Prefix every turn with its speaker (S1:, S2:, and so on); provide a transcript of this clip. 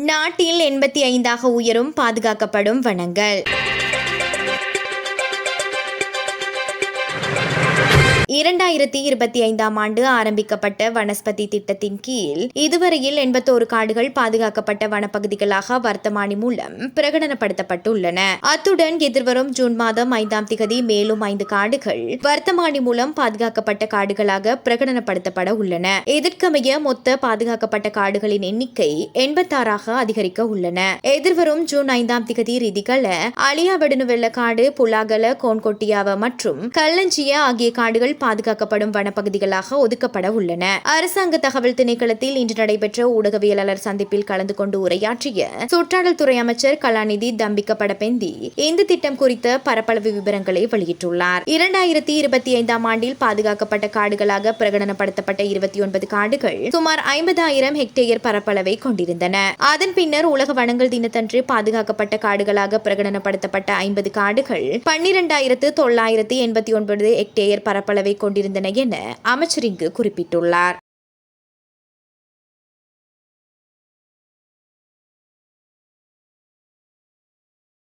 S1: நாட்டில் 85 உயரும் பாதுகாக்கப்படும் வனங்கள். 2025 ஆண்டு ஆரம்பிக்கப்பட்ட வனஸ்பதி திட்டத்தின் கீழ் இதுவரையில் 81 காடுகள் பாதுகாக்கப்பட்ட வனப்பகுதிகளாக வர்த்தமானி மூலம் பிரகடனப்படுத்தப்பட்டுள்ளன. அத்துடன் எதிர்வரும் ஜூன் மாதம் 5ஆம் திகதி மேலும் 5 காடுகள் வர்த்தமானி மூலம் பாதுகாக்கப்பட்ட காடுகளாக பிரகடனப்படுத்தப்பட உள்ளன. இதற்கமைய மொத்த பாதுகாக்கப்பட்ட காடுகளின் எண்ணிக்கை 86ஆக அதிகரிக்க உள்ளன. எதிர்வரும் ஜூன் 5ஆம் திகதி ரிதிகல, அலியாவெடுனுவெல்ல காடு, புலாகல, கோன்கொட்டியாவ மற்றும் கல்லஞ்சிய ஆகிய காடுகள் பாதுகாக்கப்படும் வனப்பகுதிகளாக ஒதுக்கப்பட உள்ளன. அரசாங்க தகவல் திணைக்களத்தில் இன்று நடைபெற்ற ஊடகவியலாளர் சந்திப்பில் கலந்து கொண்டு உரையாற்றிய சுற்றாடல் துறை அமைச்சர் கலாநிதி தம்பிக்க படபெந்தி இந்த திட்டம் குறித்த பரப்பளவு விவரங்களை வெளியிட்டுள்ளார். 2025ஆம் ஆண்டில் பாதுகாக்கப்பட்ட காடுகளாக பிரகடனப்படுத்தப்பட்ட 29 காடுகள் சுமார் 50,000 ஹெக்டேயர் பரப்பளவை கொண்டிருந்தன. அதன் பின்னர் உலக வனங்கள் தினத்தன்று பாதுகாக்கப்பட்ட காடுகளாக பிரகடனப்படுத்தப்பட்ட 50 காடுகள் 12,989 ஹெக்டேயர் பரப்பளவை கொண்டிருந்தன என அமைச்சர் இங்கு குறிப்பிட்டுள்ளார்.